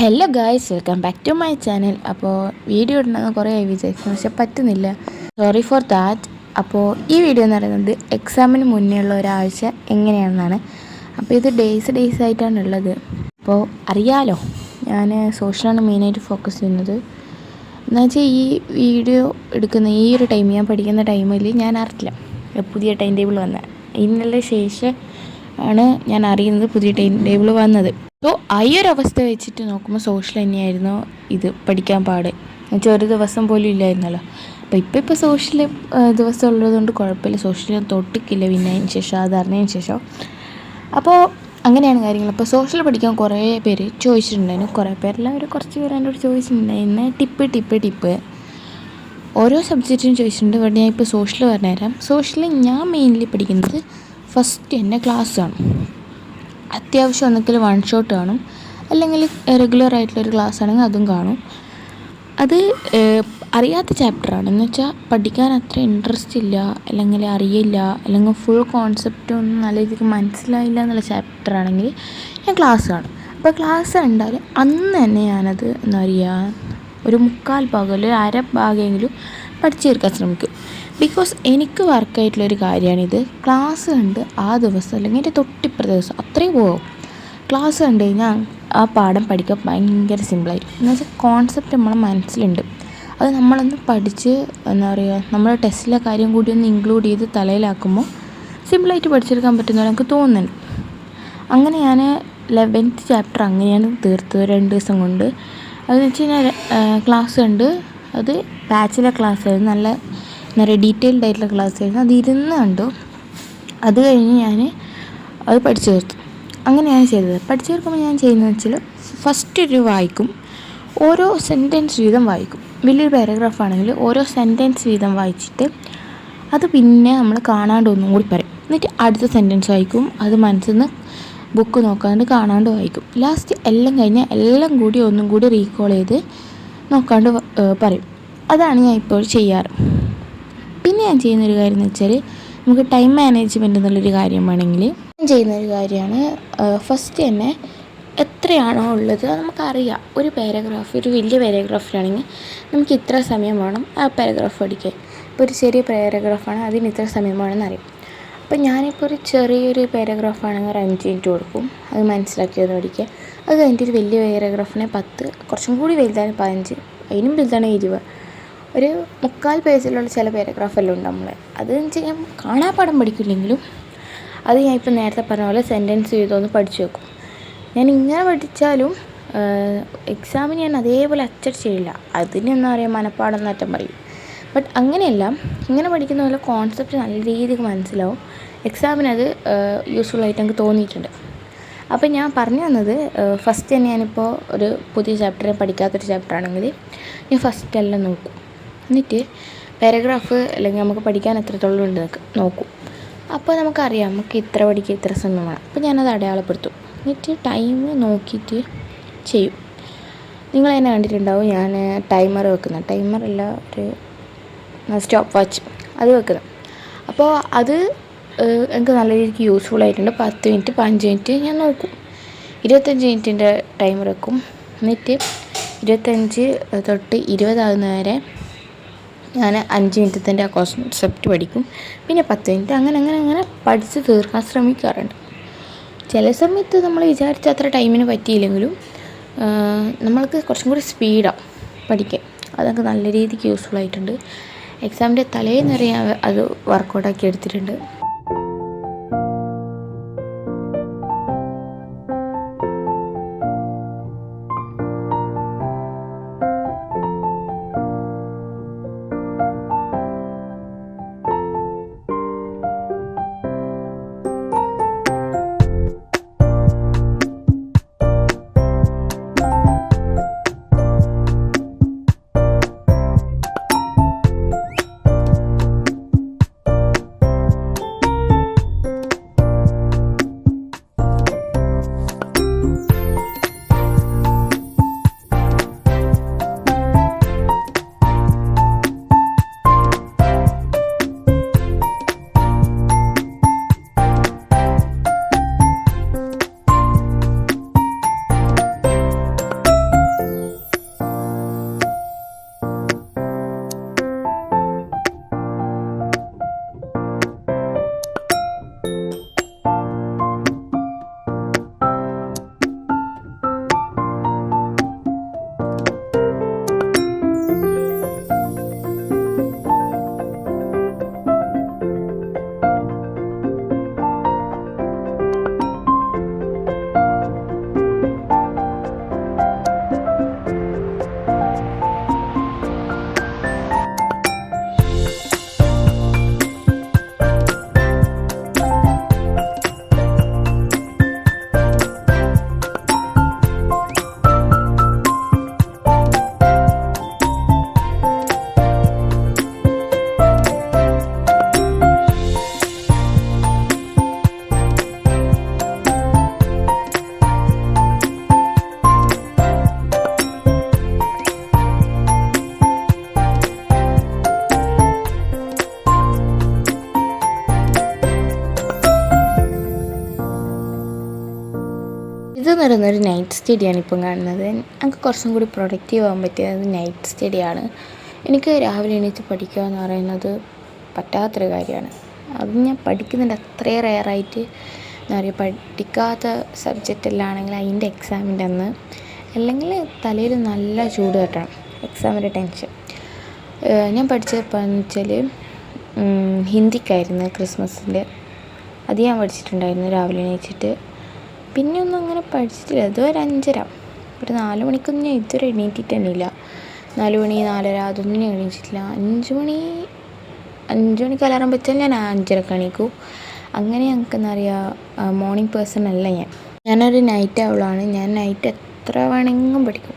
Hello guys, welcome back to my channel. അപ്പോൾ video ഇടണമെന്ന് കുറേ ആയി വിചാരിച്ചു, പക്ഷെ പറ്റുന്നില്ല. Sorry for that. അപ്പോൾ ഈ വീഡിയോ എന്ന് പറയുന്നത് എക്സാമിന് മുന്നേ ഉള്ള ഒരാഴ്ച എങ്ങനെയാണെന്നാണ്. അപ്പോൾ ഇത് ഡേയ്സ് ആയിട്ടാണ് ഉള്ളത്. അപ്പോൾ അറിയാലോ, ഞാൻ സോഷ്യലാണ് മെയിനായിട്ട് ഫോക്കസ് ചെയ്യുന്നത്. എന്നുവെച്ചാൽ ഈ വീഡിയോ എടുക്കുന്ന ഈ ഒരു ടൈം, ഞാൻ പഠിക്കുന്ന ടൈമിൽ ഞാൻ അറിയില്ല പുതിയ ടൈം ടേബിൾ വന്നത്. ഇതിനുള്ള ശേഷം ആണ് ഞാൻ അറിയുന്നത് പുതിയ ടൈം ടേബിൾ വന്നത്. അപ്പോൾ ഈ ഒരു അവസ്ഥ വെച്ചിട്ട് നോക്കുമ്പോൾ സോഷ്യൽ തന്നെയായിരുന്നു ഇത് പഠിക്കാൻ പാട്. എന്നുവെച്ചാൽ ഒരു ദിവസം പോലും ഇല്ലായിരുന്നല്ലോ. അപ്പോൾ ഇപ്പോൾ സോഷ്യൽ ദിവസം ഉള്ളതുകൊണ്ട് കുഴപ്പമില്ല, സോഷ്യൽ തൊട്ടിക്കില്ല പിന്നെ അതിന് ശേഷം, അത് അറിഞ്ഞതിന് ശേഷം. അപ്പോൾ അങ്ങനെയാണ് കാര്യങ്ങൾ. അപ്പോൾ സോഷ്യൽ പഠിക്കാൻ കുറേ പേര് ചോദിച്ചിട്ടുണ്ടായിരുന്നു. കുറേ പേരല്ല, ഒരു കുറച്ച് പേര് എന്നോട് ചോദിച്ചിട്ടുണ്ടായിരുന്നു ടിപ്പ് ഓരോ സബ്ജക്റ്റിനും ചോദിച്ചിട്ടുണ്ട്. ഇവിടെ ഞാൻ ഇപ്പോൾ സോഷ്യൽ പറഞ്ഞുതരാം. സോഷ്യൽ ഞാൻ മെയിൻലി പഠിക്കുന്നത് ഫസ്റ്റ് തന്നെ ക്ലാസ്സാണ്. അത്യാവശ്യം ഒന്നെങ്കിൽ വൺ ഷോട്ട് കാണും, അല്ലെങ്കിൽ റെഗുലർ ആയിട്ടുള്ളൊരു ക്ലാസ് ആണെങ്കിൽ അതും കാണും. അത് അറിയാത്ത ചാപ്റ്ററാണ്, എന്ന് വെച്ചാൽ പഠിക്കാൻ അത്ര ഇൻട്രസ്റ്റ് ഇല്ല, അല്ലെങ്കിൽ അറിയില്ല, അല്ലെങ്കിൽ ഫുൾ കോൺസെപ്റ്റ് ഒന്നും നല്ല രീതിക്ക് മനസ്സിലായില്ല എന്നുള്ള ചാപ്റ്ററാണെങ്കിൽ ഞാൻ ക്ലാസ് കാണും. അപ്പോൾ ക്ലാസ് കണ്ടാൽ അന്ന് തന്നെ ഞാനത് എന്താ പറയുക, ഒരു 3/4 ഭാഗം അല്ലെങ്കിൽ അര ഭാഗമെങ്കിലും പഠിച്ചു തീർക്കാൻ ശ്രമിക്കും. ബിക്കോസ് എനിക്ക് വർക്കായിട്ടുള്ളൊരു കാര്യമാണിത്. ക്ലാസ് കണ്ട് ആ ദിവസം അല്ലെങ്കിൽ എൻ്റെ തൊട്ടിപ്പുറത്തെ ദിവസം അത്രയും പോകും. ക്ലാസ് കണ്ടു കഴിഞ്ഞാൽ ആ പാഠം പഠിക്കാൻ ഭയങ്കര സിമ്പിളായിരിക്കും. എന്ന് വെച്ചാൽ കോൺസെപ്റ്റ് നമ്മളെ മനസ്സിലുണ്ട്. അത് നമ്മളൊന്ന് പഠിച്ച് എന്താ പറയുക, നമ്മൾ ടെസ്റ്റിലെ കാര്യം കൂടി ഒന്ന് ഇൻക്ലൂഡ് ചെയ്ത് തലയിലാക്കുമ്പോൾ സിമ്പിളായിട്ട് പഠിച്ചെടുക്കാൻ പറ്റുന്നതാണ് എനിക്ക് തോന്നുന്നുണ്ട്. അങ്ങനെ ഞാൻ 11th ചാപ്റ്റർ അങ്ങനെയാണ് തീർത്തത് 2 ദിവസം കൊണ്ട്. അതെന്ന് വെച്ച് കഴിഞ്ഞാൽ ക്ലാസ് കണ്ട്, അത് ബാച്ചിലർ ക്ലാസ് ആയിരുന്നു, നല്ല ഡീറ്റെയിൽഡ് ആയിട്ടുള്ള ക്ലാസ് ആയിരുന്നു. അത് ഇരുന്ന് കണ്ടു. അത് കഴിഞ്ഞ് ഞാൻ അത് പഠിച്ചു തീർത്തു. അങ്ങനെയാണ് ചെയ്തത്. പഠിച്ചു തീർക്കുമ്പോൾ ഞാൻ ചെയ്യുന്നതെന്ന് വെച്ചാൽ ഫസ്റ്റ് വായിക്കും, ഓരോ സെൻറ്റൻസ് വീതം വായിക്കും. വലിയൊരു പാരഗ്രാഫ് ആണെങ്കിൽ ഓരോ സെൻറ്റൻസ് വീതം വായിച്ചിട്ട് അത് പിന്നെ നമ്മൾ കാണാണ്ട് ഒന്നും കൂടി പറയും. എന്നിട്ട് അടുത്ത സെൻറ്റൻസ് വായിക്കും, അത് മനസ്സിൽ നിന്ന് ബുക്ക് നോക്കാണ്ട് കാണാണ്ട് വായിക്കും. ലാസ്റ്റ് എല്ലാം കഴിഞ്ഞാൽ എല്ലാം കൂടി ഒന്നും കൂടി റീകോൾ ചെയ്ത് നോക്കാണ്ട് പറയും. അതാണ് ഞാൻ ഇപ്പോൾ ചെയ്യാറ്. പിന്നെ ഞാൻ ചെയ്യുന്നൊരു കാര്യം എന്ന് വെച്ചാൽ, നമുക്ക് ടൈം മാനേജ്മെൻറ്റ് എന്നുള്ളൊരു കാര്യമാണെങ്കിൽ ഞാൻ ചെയ്യുന്നൊരു കാര്യമാണ്, ഫസ്റ്റ് തന്നെ എത്രയാണോ ഉള്ളത് അത് നമുക്കറിയാം. ഒരു പാരഗ്രാഫ്, ഒരു വലിയ പാരഗ്രാഫിലാണെങ്കിൽ നമുക്ക് ഇത്ര സമയം വേണം ആ പാരഗ്രാഫ് പഠിക്കാൻ. ഇപ്പോൾ ഒരു ചെറിയ പാരഗ്രാഫാണ്, അതിന് ഇത്ര സമയം വേണമെന്ന് അറിയാം. അപ്പോൾ ഞാനിപ്പോൾ ഒരു ചെറിയൊരു പാരഗ്രാഫാണെങ്കിൽ ഒരു 5 മിനിറ്റ് കൊടുക്കും, അത് മനസ്സിലാക്കിയത് പഠിക്കുക. അത് കഴിഞ്ഞിട്ട് ഒരു വലിയ പാരഗ്രാഫിനെ 10, കുറച്ചും കൂടി വലുതാണ് 15, അതിനും വലുതാണ് 20, ഒരു 3/4 പേജിലുള്ള ചില പാരഗ്രാഫെല്ലാം ഉണ്ട് നമ്മൾ. അത് ഞാൻ കാണാപ്പാഠം പഠിക്കില്ലെങ്കിലും അത് ഞാൻ ഇപ്പോൾ നേരത്തെ പറഞ്ഞ പോലെ സെൻറ്റൻസ് ചെയ്തൊന്ന് പഠിച്ചു വെക്കും. ഞാൻ ഇങ്ങനെ പഠിച്ചാലും എക്സാമിന് ഞാൻ അതേപോലെ അച്ചടിച്ച് ചെയ്യില്ല. അതിനെന്താ പറയുക, മനപ്പാഠം എന്നറ്റം പറയും. ബട്ട് അങ്ങനെയല്ല, ഇങ്ങനെ പഠിക്കുന്ന പോലെ കോൺസെപ്റ്റ് നല്ല രീതിക്ക് മനസ്സിലാവും. എക്സാമിനത് യൂസ്ഫുള്ളായിട്ട് എനിക്ക് തോന്നിയിട്ടുണ്ട്. അപ്പോൾ ഞാൻ പറഞ്ഞു തന്നത്, ഫസ്റ്റ് തന്നെ ഞാനിപ്പോൾ ഒരു പുതിയ ചാപ്റ്റർ, പഠിക്കാത്തൊരു ചാപ്റ്ററാണെങ്കിൽ ഞാൻ ഫസ്റ്റ് എല്ലാം നോക്കും. എന്നിട്ട് പാരഗ്രാഫ് അല്ലെങ്കിൽ നമുക്ക് പഠിക്കാൻ എത്രത്തോളം ഉണ്ട് നോക്കും. അപ്പോൾ നമുക്കറിയാം നമുക്ക് ഇത്ര പഠിക്കുക, ഇത്ര സമയം വേണം. അപ്പോൾ ഞാനത് അടയാളപ്പെടുത്തും. എന്നിട്ട് ടൈം നോക്കിയിട്ട് ചെയ്യും. നിങ്ങൾ തന്നെ കണ്ടിട്ടുണ്ടാവും ഞാൻ ടൈമർ വെക്കുന്നത്, ടൈമറല്ല, ഒരു സ്റ്റോപ്പ് വാച്ച് അത് വെക്കുന്നത്. അപ്പോൾ അത് എനിക്ക് നല്ല രീതിക്ക് യൂസ്ഫുൾ ആയിട്ടുണ്ട്. 10 മിനിറ്റ് 15 മിനിറ്റ് ഞാൻ നോക്കും. 25 മിനിറ്റിൻ്റെ ടൈമർ വെക്കും. എന്നിട്ട് 25 തൊട്ട് 20 ആകുന്നവരെ ഞാൻ 5 മിനിറ്റത്തിൻ്റെ ആ കോൺസെപ്റ്റ് പഠിക്കും. പിന്നെ 10 മിനിറ്റ് അങ്ങനെ പഠിച്ച് തീർക്കാൻ ശ്രമിക്കാറുണ്ട്. ചില സമയത്ത് നമ്മൾ വിചാരിച്ച അത്ര ടൈമിന് പറ്റിയില്ലെങ്കിലും നമ്മൾക്ക് കുറച്ചും കൂടി സ്പീഡാണ് പഠിക്കാൻ. അതൊക്കെ നല്ല രീതിക്ക് യൂസ്ഫുൾ ആയിട്ടുണ്ട്. എക്സാമിൻ്റെ തലേന്ന് വരെ അത് വർക്കൗട്ടാക്കി എടുത്തിട്ടുണ്ട്. പറയുന്ന ഒരു നൈറ്റ് സ്റ്റഡിയാണ് ഇപ്പം കാണുന്നത്. എനിക്ക് കുറച്ചും കൂടി പ്രൊഡക്റ്റീവ് ആകാൻ പറ്റിയത് നൈറ്റ് സ്റ്റഡിയാണ്. എനിക്ക് രാവിലെ എണീറ്റ് പഠിക്കുക എന്ന് പറയുന്നത് പറ്റാത്തൊരു കാര്യമാണ്. അത് ഞാൻ പഠിക്കുന്നുണ്ട് അത്രയും റെയറായിട്ട്. എന്താ പറയുക, പഠിക്കാത്ത സബ്ജക്റ്റെല്ലാം ആണെങ്കിൽ അതിൻ്റെ എക്സാമിൻ്റെ അന്ന് അല്ലെങ്കിൽ തലയിൽ നല്ല ചൂട് തട്ടണം, എക്സാമിൻ്റെ ടെൻഷൻ. ഞാൻ പഠിച്ചതെന്ന് വെച്ചാൽ ഹിന്ദിക്കായിരുന്നു ക്രിസ്മസിൻ്റെ. അത് ഞാൻ പഠിച്ചിട്ടുണ്ടായിരുന്നു രാവിലെ എണീച്ചിട്ട്. പിന്നെ ഒന്നും അങ്ങനെ പഠിച്ചിട്ടില്ല. അത് ഒരു 5:30. ഒരു 4 മണിക്കൊന്നും ഞാൻ ഇതുവരെ എണീറ്റിട്ട് തന്നെ ഇല്ല. 4 മണി 4:30 അതൊന്നും ഞാൻ എണീച്ചിട്ടില്ല. 5 മണിക്ക് അലാറം വെച്ചാൽ ഞാൻ 5:30 എണീക്കും. അങ്ങനെ ഞങ്ങൾക്ക് എന്താ പറയുക, മോർണിംഗ് പേഴ്സൺ അല്ല ഞാനൊരു നൈറ്റ് അവളാണ്. ഞാൻ നൈറ്റ് എത്ര വേണമെങ്കിലും പഠിക്കും.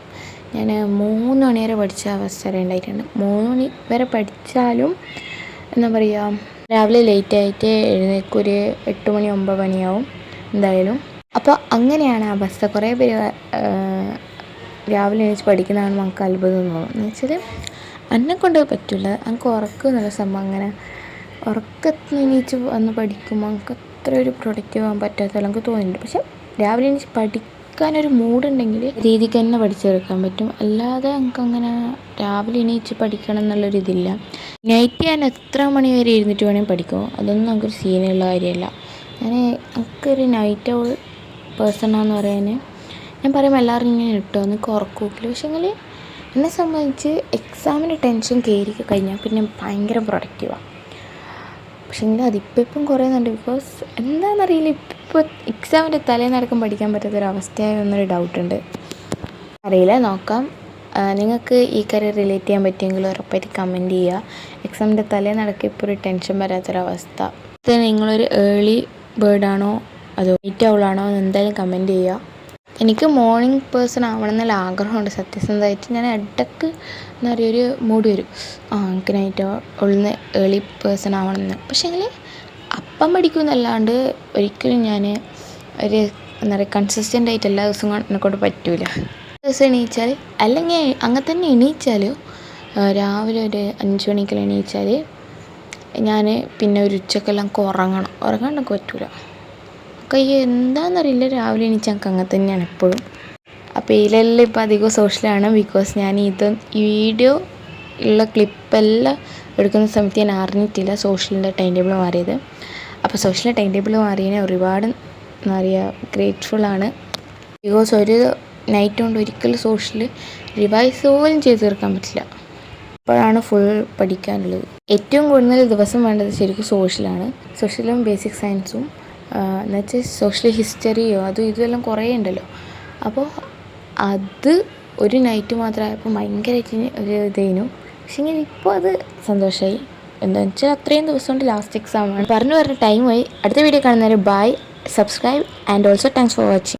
ഞാൻ 3 മണി വരെ പഠിച്ച അവസരം ഉണ്ടായിട്ടുണ്ട്. 3 മണി വരെ പഠിച്ചാലും എന്താ പറയുക, രാവിലെ ലേറ്റായിട്ട് എഴുന്നേൽക്കും. ഒരു 8 മണി 9 മണിയാവും എന്തായാലും. അപ്പോൾ അങ്ങനെയാണ് അവസ്ഥ. കുറേ പേര് രാവിലെ എണീച്ച് പഠിക്കുന്നതാണ് നമുക്ക് അത്ഭുതം തോന്നും. എന്ന് വെച്ചാൽ എന്നെക്കൊണ്ട് പറ്റില്ല. എനിക്ക് ഉറക്കം എന്നുള്ള സംഭവം, അങ്ങനെ ഉറക്കത്തിൽ എണീച്ച് വന്ന് പഠിക്കുമ്പോൾ നമുക്ക് അത്ര ഒരു പ്രൊഡക്റ്റീവ് ആകാൻ പറ്റാത്തത് എനിക്ക് തോന്നിയിട്ടുണ്ട്. പക്ഷെ രാവിലെ എണീച്ച് പഠിക്കാനൊരു മൂഡുണ്ടെങ്കിൽ രീതിക്ക് തന്നെ പഠിച്ചെടുക്കാൻ പറ്റും. അല്ലാതെ നമുക്കങ്ങനെ രാവിലെ എണീച്ച് പഠിക്കണം എന്നുള്ളൊരിതില്ല. നൈറ്റ് ഞാൻ എത്ര മണി വരെ ഇരുന്നിട്ട് വേണമെങ്കിൽ പഠിക്കുമോ, അതൊന്നും നമുക്കൊരു സീനുള്ള കാര്യമല്ല. എനിക്കൊരു നൈറ്റ് ഔൾ പേഴ്സണാന്ന് പറയാൻ ഞാൻ പറയുമ്പോൾ എല്ലാവരും ഇങ്ങനെ ഇട്ടോ എനിക്ക് ഉറക്കൂക്കില്ല. പക്ഷേ എങ്കിൽ എന്നെ സംബന്ധിച്ച് എക്സാമിന് ടെൻഷൻ കയറി കഴിഞ്ഞാൽ പിന്നെ ഭയങ്കര പ്രൊഡക്റ്റീവാണ്. പക്ഷേങ്കിൽ അതിപ്പം കുറയുന്നുണ്ട്. ബിക്കോസ് എന്താണെന്നറിയില്ല, ഇപ്പോൾ എക്സാമിൻ്റെ തലേന്നടക്കം പഠിക്കാൻ പറ്റാത്തൊരവസ്ഥയായി എന്നൊരു ഡൗട്ടുണ്ട്. അറിയില്ല, നോക്കാം. നിങ്ങൾക്ക് ഈ കാര്യം റിലേറ്റ് ചെയ്യാൻ പറ്റുമെങ്കിൽ ഉറപ്പായിട്ട് കമൻറ്റ് ചെയ്യുക. എക്സാമിൻ്റെ തലേന്നടക്കം ഇപ്പോൾ ഒരു ടെൻഷൻ വരാത്തൊരവസ്ഥ. ഇത് നിങ്ങളൊരു ഏർലി ബേർഡാണോ അതോ നൈറ്റ് ഔളാണോ എന്ന് എന്തായാലും കമൻറ്റ് ചെയ്യുക. എനിക്ക് മോർണിംഗ് പേഴ്സൺ ആവണം എന്നുള്ള ആഗ്രഹമുണ്ട് സത്യസന്ധമായിട്ട്. ഞാൻ ഇടയ്ക്ക് എന്താ പറയുക, ഒരു മൂഡ് വരും, എനിക്ക് നൈറ്റ് ഔളിന്ന് ഏർലി പേഴ്സൺ ആവണമെന്ന്. പക്ഷേ എങ്കിൽ അപ്പം പഠിക്കുമെന്നല്ലാണ്ട് ഒരിക്കലും ഞാൻ ഒരു എന്താ പറയുക കൺസിസ്റ്റൻ്റ് ആയിട്ട് എല്ലാ ദിവസവും എന്നെക്കൊണ്ട് പറ്റില്ല. ദിവസം എണീച്ചാൽ അല്ലെങ്കിൽ അങ്ങനെ തന്നെ എണീച്ചാൽ രാവിലെ ഒരു 5 മണിക്കെല്ലാം എണീച്ചാൽ ഞാൻ പിന്നെ ഒരു ഉച്ചക്കെല്ലാം ഉറങ്ങാണ്ടൊക്കെ പറ്റില്ല. എന്താണെന്നറിയില്ല, രാവിലെ എണീച്ചാൽ എനിക്ക് അങ്ങനെ തന്നെയാണ് എപ്പോഴും. അപ്പോൾ ഇതിലെല്ലാം ഇപ്പോൾ അധികം സോഷ്യലാണ്. ബിക്കോസ് ഞാൻ ഈ വീഡിയോ ഉള്ള ക്ലിപ്പെല്ലാം എടുക്കുന്ന സമയത്ത് ഞാൻ അറിഞ്ഞിട്ടില്ല സോഷ്യലിൻ്റെ ടൈം ടേബിൾ മാറിയത്. അപ്പോൾ സോഷ്യലിൻ്റെ ടൈം ടേബിൾ മാറിയതിനെ ഒരുപാട് എന്താ പറയുക ഗ്രേറ്റ്ഫുള്ളാണ്. ബിക്കോസ് ഒരു നൈറ്റ് കൊണ്ട് ഒരിക്കലും സോഷ്യൽ റിവൈസ് പോലും ചെയ്ത് തീർക്കാൻ പറ്റില്ല. അപ്പോഴാണ് ഫുൾ പഠിക്കാനുള്ളത്. ഏറ്റവും കൂടുതൽ ദിവസം വേണ്ടത് ശരിക്കും സോഷ്യലാണ്. സോഷ്യലും ബേസിക് സയൻസും എന്നുവെച്ചാൽ സോഷ്യൽ ഹിസ്റ്ററിയോ അതും ഇതുമെല്ലാം കുറേ ഉണ്ടല്ലോ. അപ്പോൾ അത് ഒരു നൈറ്റ് മാത്രമായപ്പോൾ ഭയങ്കരമായിട്ട് ഒരു ഇതേനു. പക്ഷേ ഇങ്ങനെ ഇപ്പോൾ അത് സന്തോഷമായി. എന്താണെന്ന് വെച്ചാൽ അത്രയും ദിവസം കൊണ്ട് ലാസ്റ്റ് എക്സാമാണ്. പറഞ്ഞു ടൈമായി. അടുത്ത വീഡിയോ കാണുന്നവരെ bye, subscribe and also thanks for watching.